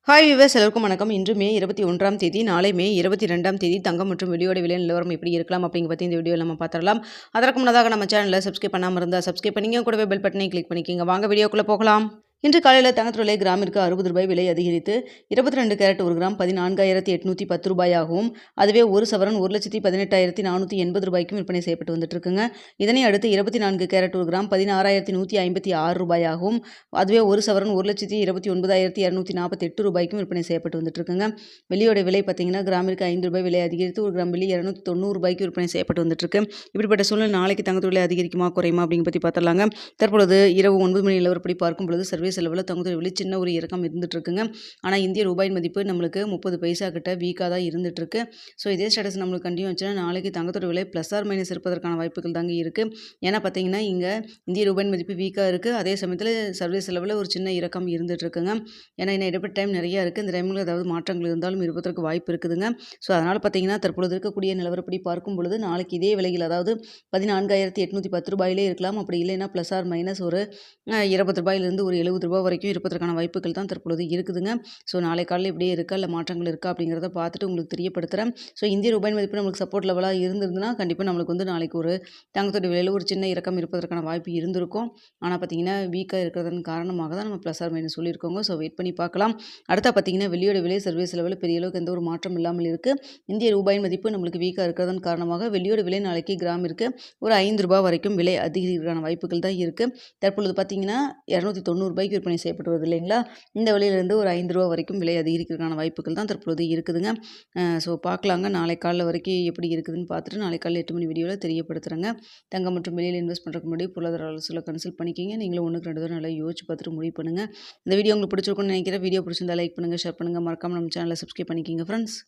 Hi viewers எல்லோருக்கும் வணக்கம். இன்று மே 21ஆம் தேதி, நாளை மே 22ஆம் தேதி தங்கம் மற்றும் வெள்ளியோட விலை நிலவரம் எப்படி இருக்கலாம் அப்படிங்க பற்றி இந்த வீடியோவில் நம்ம பார்த்துடலாம். அதற்கு முன்னதாக நம்ம சேனலை சப்ஸ்கிரைப் பண்ணாமல் இருந்தால் சப்ஸ்கிரைப் பண்ணிங்க, கூடவே பெல் பட்டனை கிளிக் பண்ணிக்கோங்க. வாங்க வீடியோக்குள்ளே போகலாம். இன்று காலையில் தங்கத்தோட விலை கிராமிற்கு 60 ரூபாய் விலை அதிகரித்து 22 கேரட் 1 கிராம் 14,810 ரூபாயாகவும், அதுவே ஒரு சவரன் 1,18,480 ரூபாய்க்கும் விற்பனை செய்யப்பட்டு வந்துட்டு இருக்குங்க. இதனை அடுத்து 24 கேரட் 1 கிராம் 16,156 ரூபாயாகவும், அதுவே ஒரு சவரன் 1,29,248 ரூபாய்க்கும் விற்பனை செய்யப்பட்டு வந்துட்டு இருக்குங்க. வெள்ளியோட விலை பார்த்தீங்கன்னா கிராமிற்கு 5 ரூபாய் விலை அதிகரித்து 1 கிராம் வெள்ளி 290 ரூபாய்க்கு விற்பனை செய்யப்பட்டு வந்துட்டு இருக்கு. இப்படிப்பட்ட சூழ்நிலை நாளைக்கு தங்கத்தோட விலை அதிகரிக்குமா குறையுமா அப்படிங்க பற்றி பார்த்துடலாங்க. தற்பொழுது இரவு 9 மணி நிலவரப்படி பார்க்கும் பொழுது சர்வீஸ் செலவில் தங்கத்தோட விலை சின்ன ஒரு இறக்கம் இருந்துட்டு இருக்குங்க. ஆனால் இந்திய ரூபாயின் மதிப்பு நம்மளுக்கு 30 பைசா கிட்ட வீக்காக தான் இருந்துட்டு இருக்கு. ஸோ இதே ஸ்டேட்டஸ் நம்மளுக்கு கண்டினியூ ஆச்சுன்னா நாளைக்கு தங்கத்தோட விலை ப்ளஸ் ஆர் மைனஸ் இருப்பதற்கான வாய்ப்புகள் தாங்க இருக்குது. ஏன்னா பார்த்தீங்கன்னா இங்கே இந்திய ரூபாயின் மதிப்பு வீக்காக இருக்குது. அதே சமயத்தில் சர்வீஸ் செலவில் ஒரு சின்ன இறக்கம் இருந்துட்டு இருக்குங்க. ஏன்னா இன்னும் இடைப்பட்ட டைம் நிறையா இருக்குது. இந்த டைமில் ஏதாவது மாற்றங்கள் இருந்தாலும் இருப்பதற்கு வாய்ப்பு இருக்குதுங்க. ஸோ அதனால் பார்த்தீங்கன்னா தற்பொழுது இருக்கக்கூடிய நிலவரப்படி பார்க்கும் பொழுது நாளைக்கு இதே விலையில், அதாவது 14,810 ரூபாயிலே இருக்கலாம். அப்படி இல்லைன்னா ப்ளஸ் ஆர் மைனஸ் ஒரு 20 ரூபாயிலிருந்து ஒரு 70 ரூபா வரைக்கும் இருப்பதற்கான வாய்ப்புகள் தான் தற்பொழுது இருக்குதுங்க. ஸோ நாளை காலையில் இப்படியே இருக்கா இல்லை மாற்றங்கள் இருக்கா அப்படிங்கிறத பார்த்துட்டு உங்களுக்கு தெரியப்படுத்துகிறேன். ஸோ இந்திய ரூபாய் மதிப்பு நம்மளுக்கு சப்போர்ட் லெவலாக இருந்திருந்ததுன்னா கண்டிப்பாக நம்மளுக்கு நாளைக்கு ஒரு தங்கத்தோட விலையில் ஒரு சின்ன இறக்கம் இருப்பதற்கான வாய்ப்பு இருந்திருக்கும். ஆனால் பார்த்தீங்கன்னா வீக்காக இருக்கிறதன் காரணமாக தான் நம்ம ப்ளஸ் ஆர் மைனஸ் சொல்லியிருக்கோங்க. ஸோ வெயிட் பண்ணி பார்க்கலாம். அடுத்தா பார்த்தீங்கன்னா வெள்ளியோட விலை சர்வீஸ் லெவலில் பெரிய அளவுக்கு எந்த ஒரு மாற்றம் இல்லாமல் இருக்குது. இந்திய ரூபாயின் மதிப்பு நம்மளுக்கு வீக்காக இருக்கிறதன் காரணமாக வெள்ளியோட விலை நாளைக்கு கிராமிற்கு ஒரு 5 ரூபாய் வரைக்கும் விலை அதிகரிக்கிறதுக்கான வாய்ப்புகள் தான் இருக்குது. தற்பொழுது பார்த்தீங்கன்னா 290 ரூபாய்க்கு விற்பனை செய்யப்பட்டு வருது இல்லைங்களா. இந்த விலையிலேருந்து ஒரு 5 ரூபா வரைக்கும் விலை அதிகரிக்கிறதுக்கான வாய்ப்புகள் தான் தற்பொழுது இருக்குதுங்க. ஸோ பார்க்கலாங்க. நாளை காலைல வரைக்கும் எப்படி இருக்குதுன்னு பார்த்துட்டு நாளை காலையில் 8 மணி வீடியோவில் தெரியப்படுத்துகிறேங்க. தங்கம் மற்றும் வெளியில் இன்வெஸ்ட் பண்ணுறதுக்கு முன்னாடி பொருளாதார ஆலோசனை கன்சல்ட் பண்ணிக்கிங்க. நீங்களும் 1க்கு 2 தடவை நல்லா யோசிச்சு பார்த்துட்டு முடிவு பண்ணுங்கள். இந்த வீடியோ உங்களுக்கு பிடிச்சிருக்கும்னு நினைக்கிறேன். வீடியோ பிடிச்சிருந்தா லைக் பண்ணுங்கள், ஷேர் பண்ணுங்கள். மறக்காமல் நம்ம சேனலை சப்ஸ்கிரைப் பண்ணிக்கிங்க ஃப்ரெண்ட்ஸ்.